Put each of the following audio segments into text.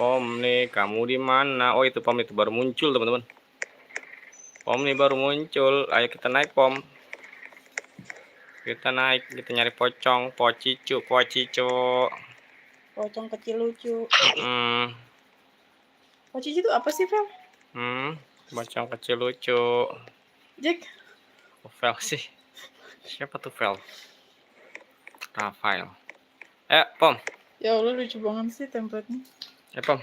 Pom nih, kamu di mana? Oh itu Pom itu baru muncul teman-teman. Pom nih baru muncul. Ayo kita naik Pom. Kita naik, kita nyari pocong, pocicu. Pocong kecil lucu. Pocicu itu apa sih, Fel? Pocong kecil lucu. Jack. Oh, Fel sih. Siapa tuh Fel? Rafael. Pom. Ya Allah, lucu banget sih template-nya. Pom.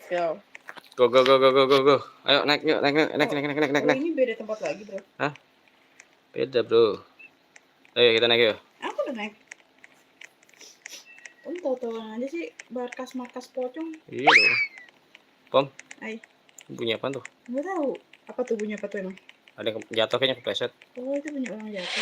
Fel. Go. Ayo naik. Ini beda tempat lagi, bro. Hah? Beda, bro. Ayo kita naik yuk. Aku udah naik. Om tahu-tahuan aja sih markas pocong. Iya dong. Pom. Ay. Bunyi apa tuh? Nggak tahu. Apa tuh bunyi apa tuh emang? Ada yang jatuh kayaknya kepleset. Oh, itu bunyi orang jatuh.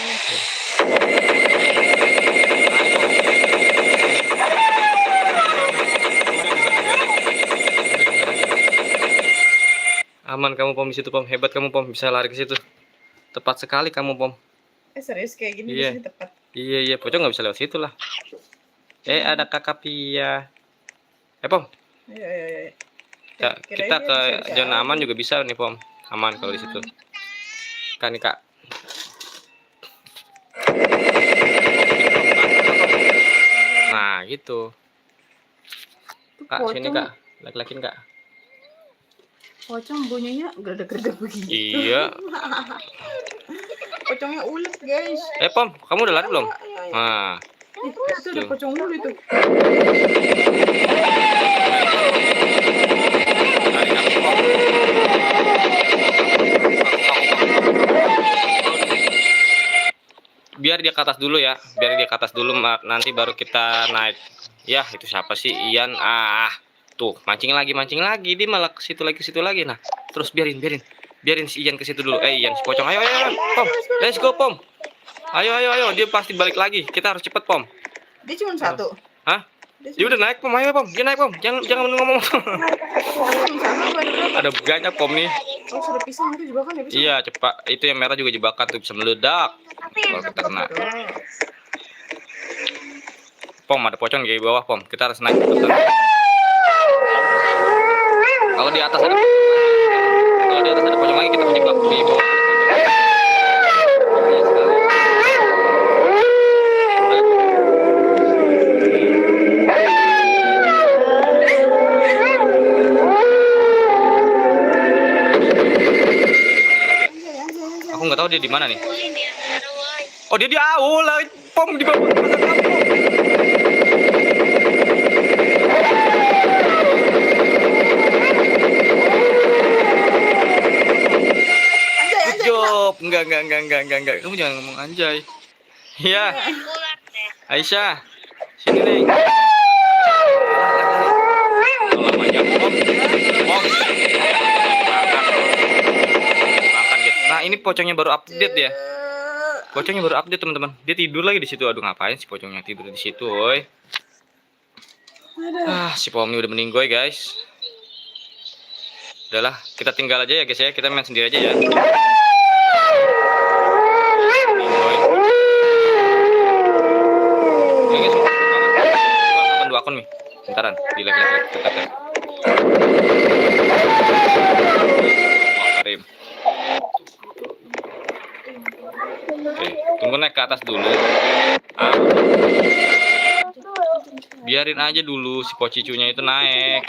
Aman kamu Pom di situ Pom, hebat kamu Pom, bisa lari ke situ. Tepat sekali kamu Pom. Serius kayak gini Iya. di sini tepat. Iya, pocong nggak bisa lewat situ lah. Ada kakak Pia. Pom. Iya. Kita ke zona aman juga bisa nih Pom. Aman kalau di situ. Kan nih Kak. Nah, gitu. Kak, sini Kak. Laki-lakin Kak. Pocong bunyinya gede-gede begitu. Iya. Pocongnya ulet, guys. Pom, kamu udah lari belum? Nah. Itu ada pocong ulet itu. Biar dia ke atas dulu ya. Biar dia ke atas dulu, nanti baru kita naik. Ya, itu siapa sih? Ian. Tuh, mancing lagi. Dia malah ke situ lagi. Nah, terus biarin si Ian ke situ dulu. Ian, si pocong. Ayo, Pom. Let's go, Pom. Ayo. Dia pasti balik lagi. Kita harus cepet, Pom. Dia cuma satu. Hah? Dia udah naik, Pom. Ayo, Pom. Dia naik, Pom. Jangan ngomong. Ada banyak, Pom nih. Oh, sudah pisang itu jebakan ya, pisang? Iya, cepat. Itu yang merah juga jebakan tuh, bisa meledak. Kalau kita kena. Pom, ada pocong di bawah, Pom. Kita harus naik. Kalau di atas ada pocong lagi, kita kejebak di bawah. Aku nggak tahu dia di mana nih. Oh, dia di awal lah, Pom, di bawah. Job, enggak. Kamu jangan ngomong anjay. Iya. Aisyah, sini nih. Makan guys. Nah, ini pocongnya baru update ya. Pocongnya baru update teman-teman. Dia tidur lagi di situ. Aduh, ngapain si pocongnya tidur di situ, oi? Si Pom ini udah meninggoy guys. Udahlah, kita tinggal aja ya guys ya. Kita main sendiri aja ya. Dua akun nih. Bentaran, di like. Karim. Oke, tunggu naik ke atas dulu. Biarin aja dulu si pocicunya itu naik.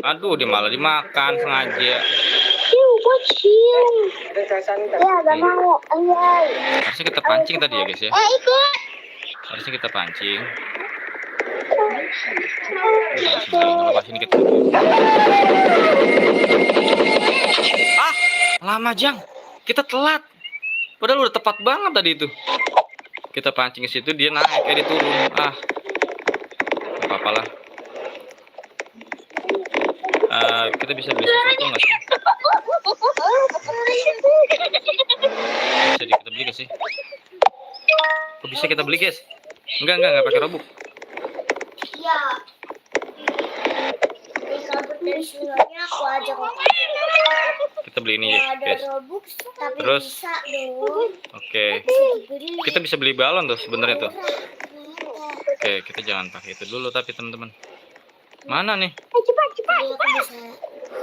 Aduh, dia malah dimakan sengaja. Harusnya kita pancing tadi ya guys ya. Harusnya kita pancing. Sini kita. Lama Jang. Kita telat. Padahal udah tepat banget tadi itu. Kita pancing ke situ, dia naik, dia turun. Gak apa-apa lah. Kita bisa beli sesuatu nggak sih? Bisa kita beli gak sih? Kok bisa kita beli guys? Enggak pakai robux. Iya. Dari kabut dari sulanya aku aja kok. kita beli ini ya, Ada guys. Robux tapi Terus bisa dong. Oke, Dibeli. kita bisa beli balon tuh sebenarnya tuh. Murah. Oke, kita jangan pakai itu dulu tapi teman-teman. Mana nih? Cepat. Jadi aku bisa.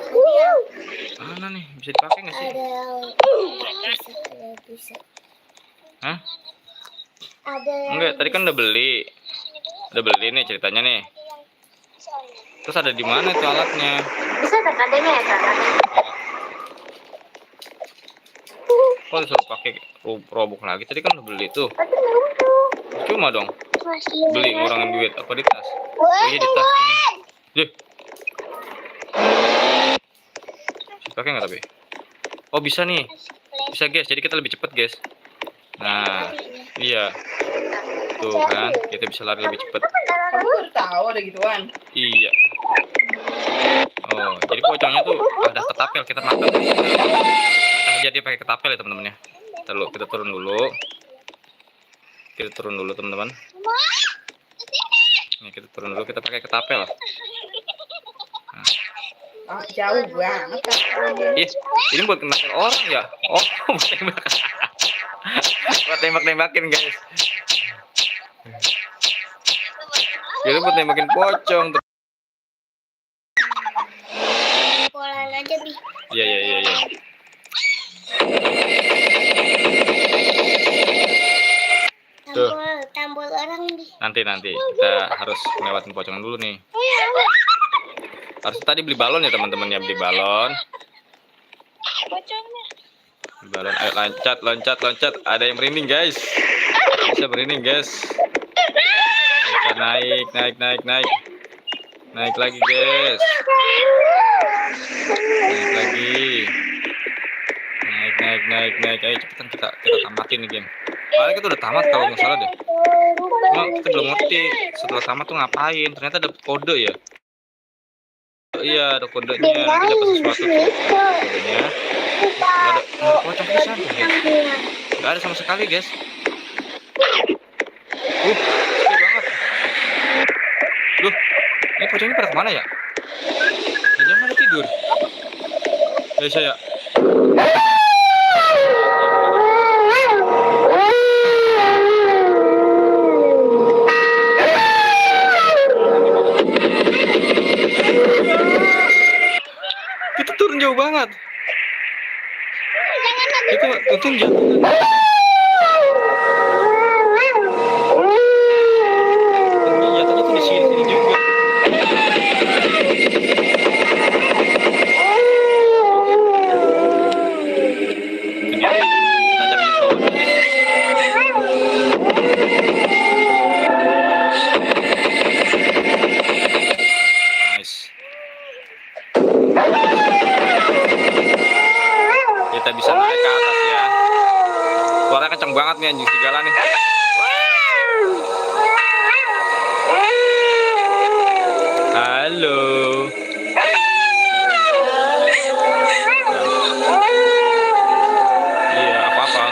Tapi yang Mana nih? Bisa dipakai nggak sih? ada yang bisa. Hah? Ada yang Enggak, tadi kan udah beli. Udah beli nih ceritanya nih. Terus ada di mana itu alatnya? bisa adanya ya kak. Kok disuruh pakai robok lagi? Tadi kan udah beli tuh. Cuma dong. Beli ngurangin duit apa di tas? Oh, iya di tas. Deh. Bisa pakai nggak tapi? Oh bisa nih. Bisa guys. Jadi kita lebih cepet guys. Nah, iya. Tuh kan, kita bisa lari lebih cepet. Kamu baru tahu ada gituan? Iya. Oh, jadi pocongnya tuh ada ketapel, kita makan. Kita aja dia pakai ketapel ya teman-teman ya. Kita turun dulu. Kita turun dulu teman-teman. Nih kita turun dulu, kita pakai ketapel. Ah, jauh banget kan. Ih, ini buat nembak orang ya? Oh, buat tembak. Buat tembak-tembakin guys. Jadi buat nembakin pocong. Polan aja bi. Iya. Tuh. Tambol orang bi. Nanti kita harus ngelewatin pocong dulu nih. Harus tadi beli balon ya teman-teman ya, beli balon. Beli balon. Ayo loncat. Ada yang merinding guys. Bisa merinding guys. Kita naik. Naik lagi guys. Naik. Ayo cepetan kita tamatin nih game. Padahal kita udah tamat kalau nggak salah deh. Cuma kita belum ngerti setelah tamat tuh ngapain. Ternyata dapet kode ya. Iya ada kodenya. Nanti dapat sesuatu tuh. Kodenya. Nggak ada pocong di sana guys. Nggak ada sama sekali guys. Sepi banget. Duh, ini pocongnya pada kemana ya? Jangan pada tidur. Ya saya. Kita turun jauh banget. Kita untung jatuh. Jatuhnya tuh di sini juga. Nice. Kita bisa naik ke atas ya. Suaranya kenceng banget nih anjing serigala nih. Halo. Iya, apa-apa.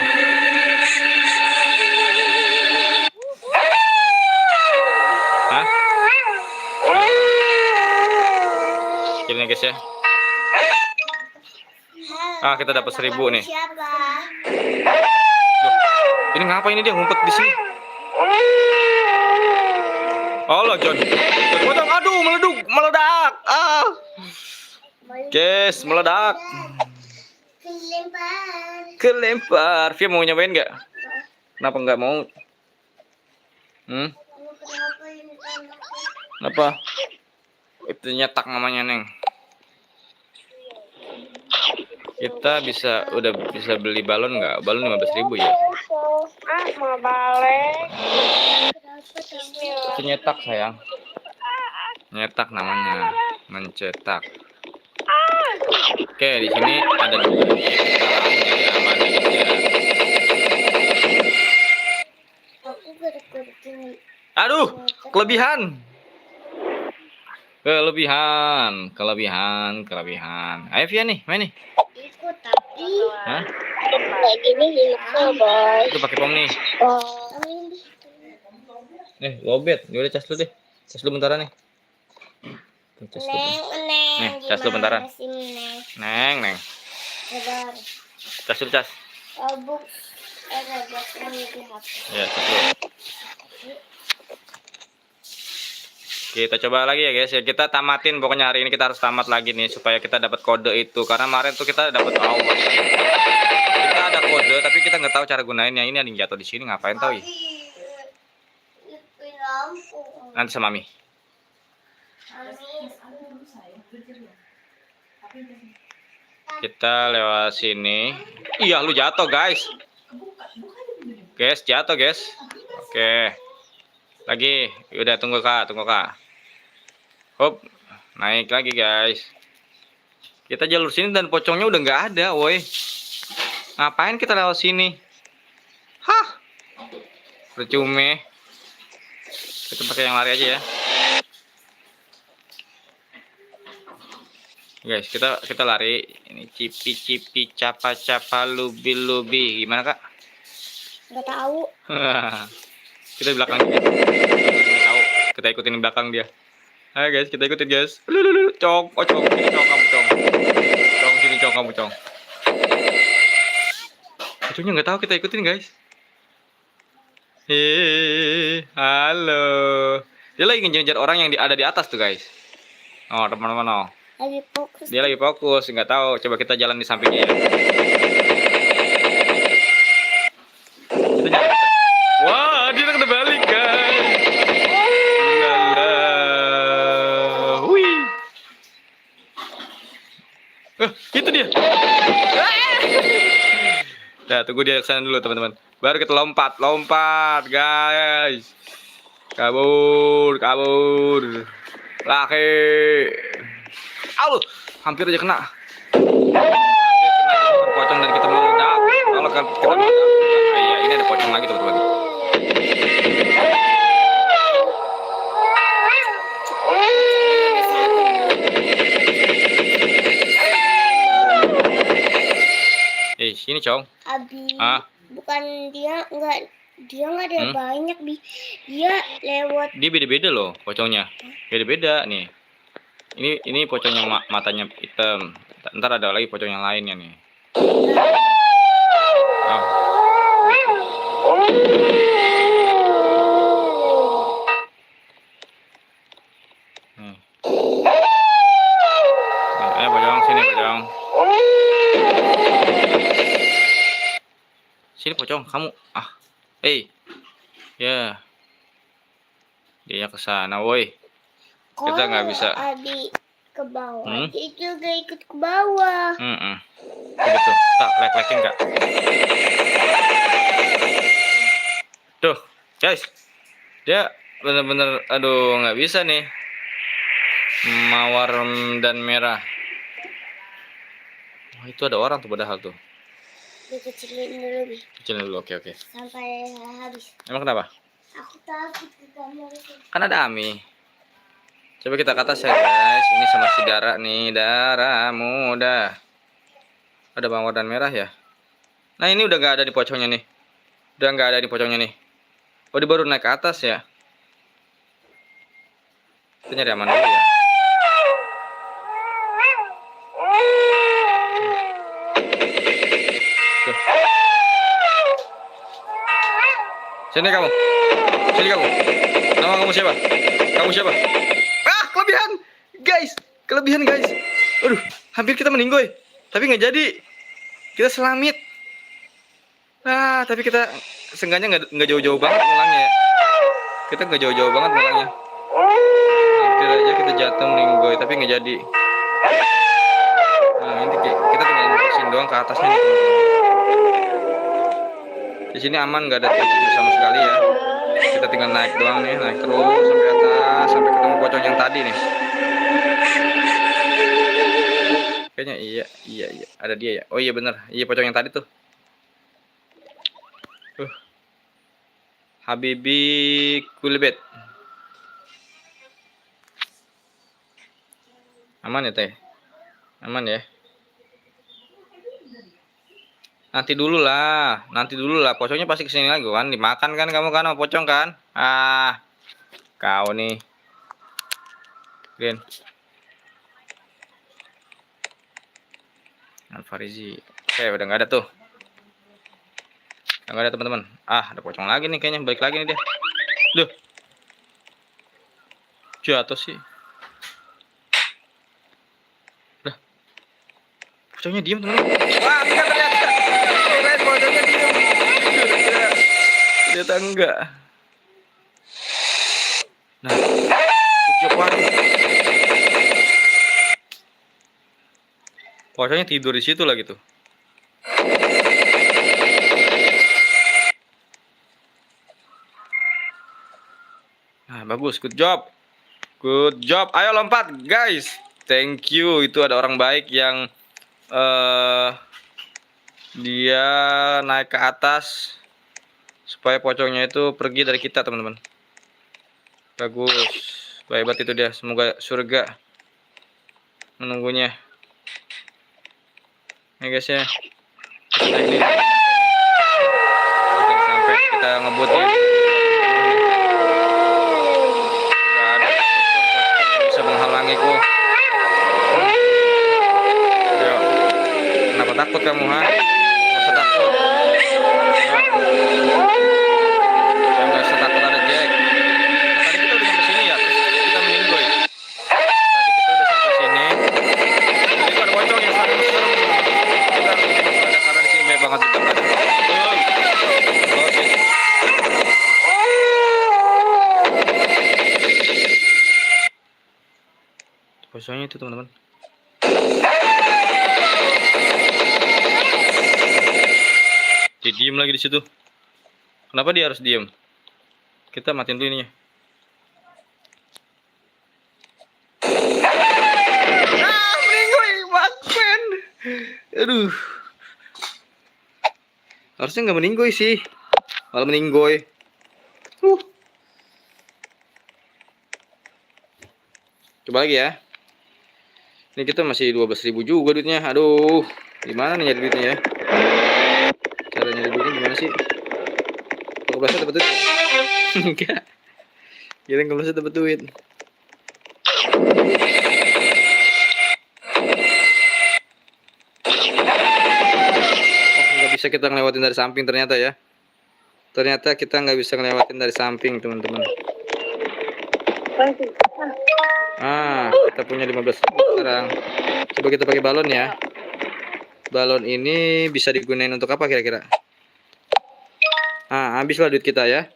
Hah? Gini guys ya. Kita dapat 1000 nih. Siapa? Ini ngapa ini dia ngumpet di sini? Allah John. Pocong, aduh meledak. Guys, meledak. Kelempar. Via mau nyobain nggak? Kenapa nggak mau? Kenapa? Itu nyetak namanya Neng. Kita udah bisa beli balon nggak? Balon 15.000 ya. Mau balik. Itu nyetak sayang. Nyetak namanya, mencetak. Oke, di sini ada dua. Aduh, kelebihan. Ayo Via nih, main nih. Ikut tapi. Hah? Kayak gini bos. Itu pakai pom nih. Lobet. Yaudah cas lu deh. Cas lu bentaran nih. Cas lu. Nih, cas lu bentaran. Neng. Sabar. Cas dulu, cas. Buk. Buat kamu di HP. Ya, cas dulu. Kita coba lagi ya guys ya, kita tamatin pokoknya hari ini kita harus tamat lagi nih supaya kita dapat kode itu, karena kemarin tuh kita dapat kita ada kode tapi kita nggak tahu cara gunainnya. Ini ada yang jatuh di sini, ngapain tahu ya? Lampu. Nanti sama Mami. Kita lewat sini. Iya, lu jatuh guys. Guys, jatuh guys. Oke. Lagi, udah tunggu kak. Hop, naik lagi guys. Kita jalur sini dan pocongnya udah nggak ada, woi. Ngapain kita lewat sini? Hah? Percuma. Kita pakai yang lari aja ya. Guys, kita lari. Ini cipi capa lubi. Gimana kak? Nggak tahu. Kita di belakang dia. Nggak tahu. Kita ikutin di belakang dia. Ayo guys, kita ikutin guys. Cong. Sini cong kamu cong. Sini cong kamu cong. Ujungnya nggak tahu kita ikutin guys. Halo. Dia lagi ngejar orang yang ada di atas tuh guys. Oh teman-teman oh. Lagi fokus. Dia lagi fokus, nggak tahu. Coba kita jalan di sampingnya ya. Kita jalan. Wah, dia udah balik guys. Wih. Itu dia. Nah, tunggu dia kesana dulu teman-teman. Baru kita lompat guys. Kabur. Laki. Aduh, hampir aja kena. Pocong dan kita meledak. Kalau kita meledak, iya ini ada pocong lagi teman-teman. Sini cong. Abi. Bukan dia nggak ada banyak dia lewat. Dia beda-beda loh pocongnya. Beda-beda nih. Ini pocong yang matanya hitam. Ntar ada lagi pocong yang lainnya nih. Ayo pocong sini pocong. Sini pocong kamu. Ya. Dia ke sana woi. Kita nggak bisa. Abi ke bawah. Dia juga ikut ke bawah. Gitu. Tak lek-lekin kak. Tuh, guys. Dia bener-bener, aduh nggak bisa nih. Mawar dan merah. Wah, itu ada orang tuh padahal tuh. Dikecilin dulu, Bi. Kecilin dulu, oke. Sampai habis. Emang kenapa? Aku takut ke kamar itu. Kan ada Ami. Coba kita ke atas ya guys. Ini sama si Dara nih. Dara muda. Ada mawar dan merah ya. Nah ini udah gak ada di pocongnya nih. Udah gak ada di pocongnya nih. Oh dia baru naik ke atas ya. Kita nyari aman dulu ya. Tuh. Sini kamu. Nama kamu siapa? Kelebihan guys. Aduh, hampir kita meninggoy. Tapi nggak jadi. Kita selamit. Tapi kita seenggaknya nggak jauh-jauh banget ngulangnya ya. Kita nggak jauh-jauh banget ngulangnya. Hampir aja kita jatuh meninggoy, tapi nggak jadi. Nah, ini kita tinggal nerusin doang ke atasnya nih teman-teman. Di sini aman, nggak ada tercicir sama sekali ya. Kita tinggal naik doang nih, naik terus sampai atas, sampai ketemu pocong yang tadi nih. Kayaknya iya, ada dia ya. Oh iya bener, iya pocong yang tadi tuh. Habibi Kulibet. Aman ya teh? Aman ya? Nanti dulu lah, pocongnya pasti kesini lagi kan, dimakan kan kamu kan sama pocong kan? Kau nih, Green. Alfarizi. Oke, udah nggak ada tuh. Udah nggak ada teman-teman. Ah, ada pocong lagi nih kayaknya. Balik lagi nih dia. Duh. Jatuh sih. Udah. Pocongnya diem teman-teman. Wah, enggak ternyata. Kirain pocongnya diem. Ternyata enggak. Nah, tujuh waduh. Pocongnya tidur di situ lagi tuh. Nah, bagus, good job. Good job. Ayo lompat, guys. Thank you. Itu ada orang baik yang dia naik ke atas supaya pocongnya itu pergi dari kita, teman-teman. Bagus. Hebat itu dia. Semoga surga menunggunya. Ya guys ya. Kita ini sampai kita ngebut ya. Gak ada satupun pocong yang bisa menghalangiku. Ayo. Kenapa takut kamu, ha? Gak usah takut. Ya, gak usah takut ada Jack. Tadi kita udah sampai sini ya, terus kita meninggoy. Tadi kita udah sampai sini. Jadi ada pocong yang sangat serem. Kita ada karena di sini banyak banget juga kan. Pocongnya itu teman-teman. Dia diem lagi di situ. Kenapa dia harus diem? Kita matiin dulu ininya. Meninggoy, Bakmen. Aduh. Harusnya nggak meninggoy sih. Malah meninggoy. Coba lagi ya. Ini kita masih 12.000 juga duitnya. Aduh. Gimana nih nyari duitnya ya? Cara nyari duitnya gimana sih? 12 dapat duit? Enggak. Kita 12 dapat duit. Nggak bisa kita ngelewatin dari samping ternyata ya. Ternyata kita nggak bisa ngelewatin dari samping, teman-teman. Kita punya 15.000 sekarang. Coba kita pakai balon ya. Balon ini bisa digunain untuk apa kira-kira? Habislah duit kita ya.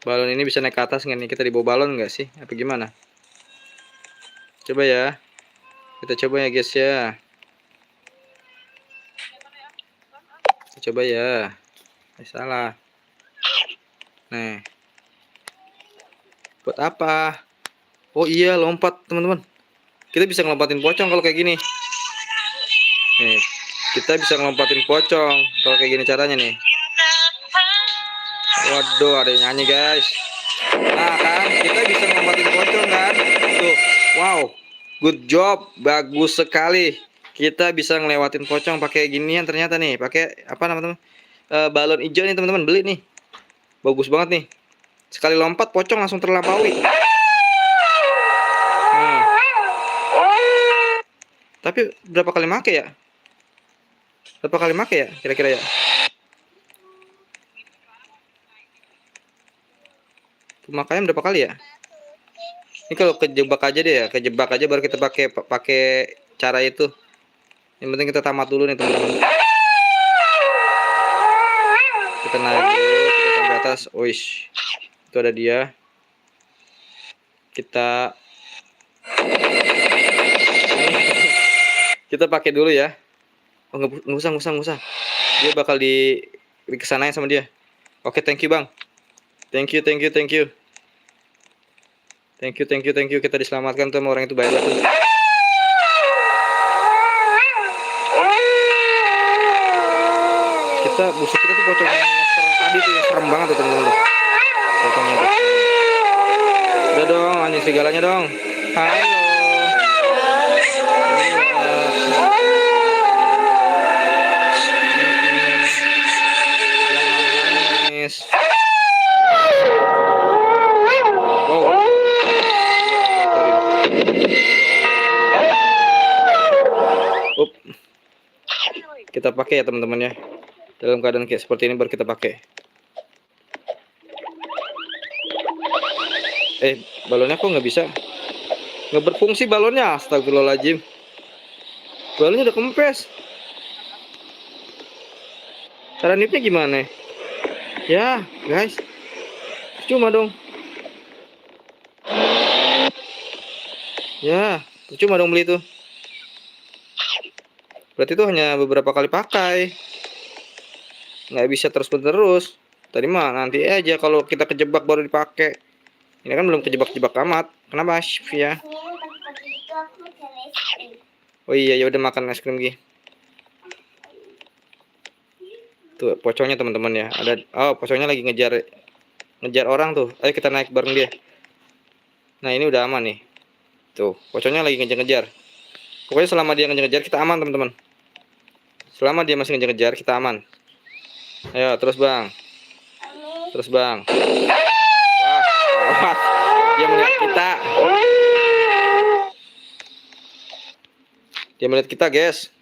Balon ini bisa naik ke atas nggak nih? Kita dibawa balon nggak sih? Apa gimana? Coba ya. Kita coba ya guys ya. Kita coba ya. Salah. Nih. Buat apa? Oh iya, lompat teman-teman. Kita bisa ngelompatin pocong kalau kayak gini. Nih, kita bisa ngelompatin pocong kalau kayak gini caranya nih. Waduh, ada yang nyanyi guys. Nah kan, kita bisa ngelompatin pocong kan. Tuh, wow, good job, bagus sekali. Kita bisa ngelewatin pocong pakai ginian ternyata nih. Pakai apa namanya? Balon hijau nih teman-teman, beli nih. Bagus banget nih. Sekali lompat pocong langsung terlampaui. Tapi berapa kali make ya? Berapa kali make ya kira-kira ya? Pemakaian berapa kali ya? Ini kalau kejebak aja deh ya, kejebak aja baru kita pakai cara itu. Yang penting kita tamat dulu nih teman-teman. Kita naik dulu, kita sampai atas. Wish, itu ada dia. Kita pakai dulu ya. Oh, nggak usah. Dia bakal kesanain sama dia. Oke, thank you bang. Thank you. Thank you. Kita diselamatkan tuh sama orang itu, bayar tuh. Busuk kita tuh pocong yang tadi tuh yang serem banget tuh teman-teman. Pocongnya tuh. Udah dong, anjing segalanya dong. Halo. kita pakai ya teman-teman ya. Dalam keadaan kayak seperti ini baru kita pakai. Balonnya kok nggak bisa? Nggak berfungsi balonnya. Astagfirullahaladzim. Balonnya udah kempes. Cara nipnya gimana? Ya, guys. Cuma dong. Ya, cuma dong beli itu. Berarti itu hanya beberapa kali pakai. Nggak bisa terus-menerus. Tadi mah nanti aja kalau kita kejebak baru dipakai. Ini kan belum kejebak-jebak amat. Kenapa, Via? Pagi itu aku makan es krim. Oh iya, ya udah makan es krim Gi. Tuh pocongnya teman-teman ya. Pocongnya lagi ngejar orang tuh. Ayo kita naik bareng dia. Nah, ini udah aman nih. Tuh, pocongnya lagi ngejar-ngejar. Pokoknya selama dia ngejar-ngejar kita aman, teman-teman. Selama dia masih ngejar-ngejar kita aman. Ayo, terus Bang. Terus Bang. Wah, dia melihat kita. Dia melihat kita, guys.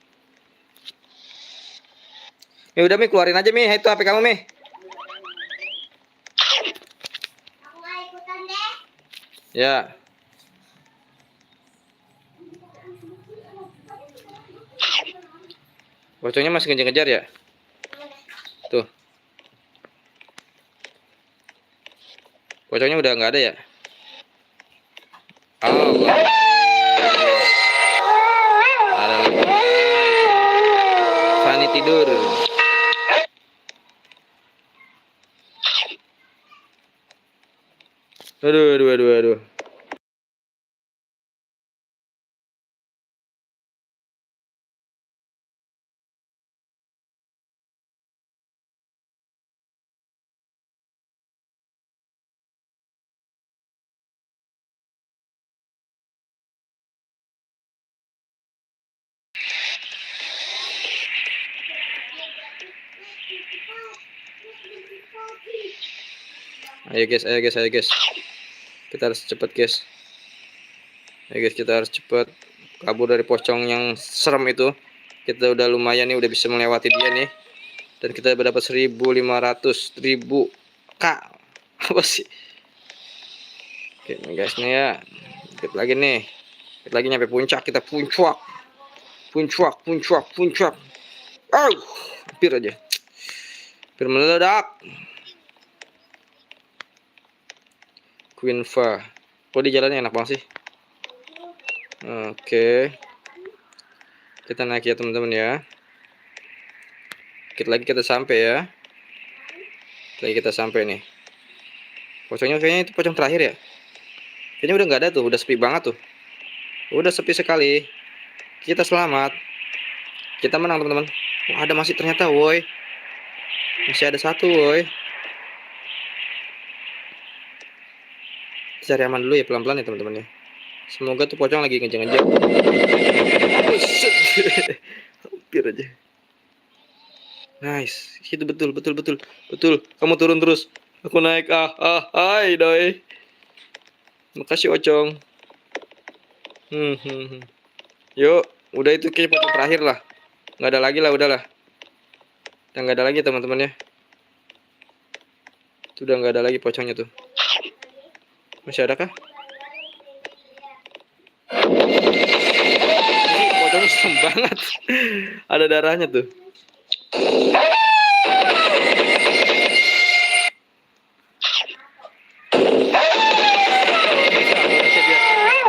Ya udah Mi, keluarin aja Mi, itu HP kamu Mi. Aku nggak ikutan deh. Ya. Pocongnya masih ngejar-ngejar ya? Tuh. Pocongnya udah nggak ada ya? Oh, ada lagi. Fanny tidur. Aduh. Ayo guys. Kita harus cepat guys. Ayo guys, kita harus cepat kabur dari pocong yang serem itu. Kita udah lumayan nih, udah bisa melewati dia nih. Dan kita dapat 1.500 K. Apa sih? Oke nih guys nih ya. Dikit lagi nih. Dikit lagi nyampe puncak. Kita puncak. Hampir aja. Hampir meledak. Queen Fa. Kok di jalannya enak banget sih. Oke. Kita naik ya teman-teman ya. Dikit lagi kita sampai ya. Kita sampai nih. Pocongnya kayaknya itu pocong terakhir ya. Kayaknya udah nggak ada tuh, udah sepi banget tuh. Udah sepi sekali. Kita selamat. Kita menang teman-teman. Wah, ada masih ternyata woi. Masih ada satu woi. Cari aman dulu ya, pelan-pelan ya teman-teman ya. Semoga tuh pocong lagi ngejar-ngejar. Hampir aja. Nice. Itu betul. Kamu turun terus. Aku naik. Hai doi. Makasih Ocong. Yuk, udah itu kayak pocong terakhir lah. Nggak ada lagi lah, udahlah. Dan nggak ada lagi teman-teman ya. Sudah nggak ada lagi pocongnya tuh. Masih ada kah? Ini pocongnya serem banget. Ada darahnya tuh.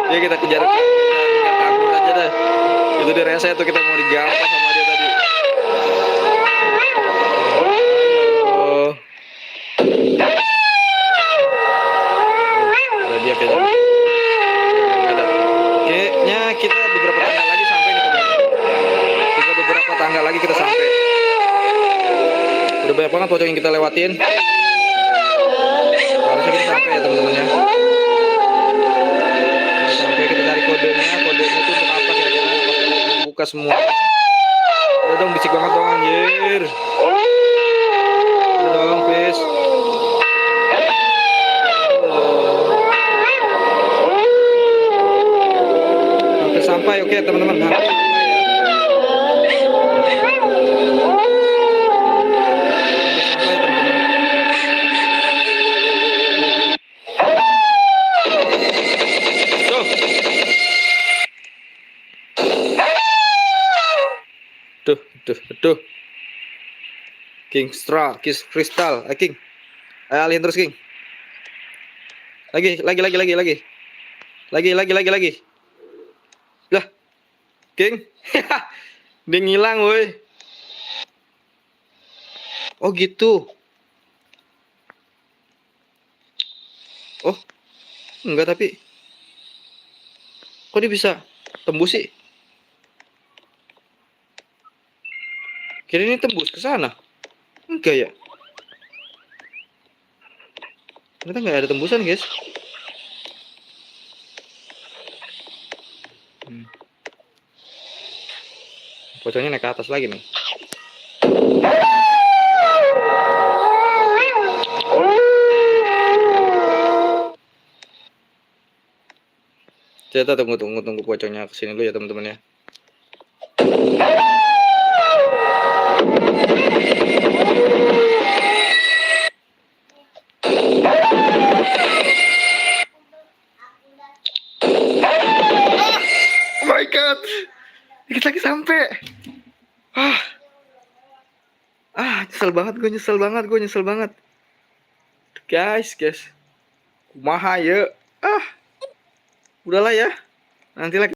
Ya kita kejar kabur aja dah. Itu dia rese tuh, kita mau digampar sama dia tadi. Ada dia kayaknya. Ada. Kayaknya kita beberapa tangga lagi sampai nih teman-teman. Kita beberapa tangga lagi kita sampai. Udah banyak banget pocong yang kita lewatin. Harusnya kita sampai ya teman-teman ya. Sampai kita cari kodenya itu untuk apa kira-kira? Buka semua. Udah dong, bisik banget dong anjir. Udah dong, please. Hampir sampai, oke teman-teman. Hampir sampai ya. aduh. King Straw, Kiss Crystal, King. Ayo alihin terus, King. Lagi. Lagi. Lah, King. Dia ngilang, woi. Oh, gitu. Oh, enggak tapi. Kok dia bisa tembus sih? Kira ini tembus ke sana. Enggak ya? Ternyata nggak ada tembusan, guys. Pocongnya naik ke atas lagi nih. Kita tunggu pocongnya kesini dulu ya, teman-teman ya. Oh my god, dikit lagi sampai. Nyesel banget. Guys. Kumaha ya. Udahlah ya. Nanti lagi.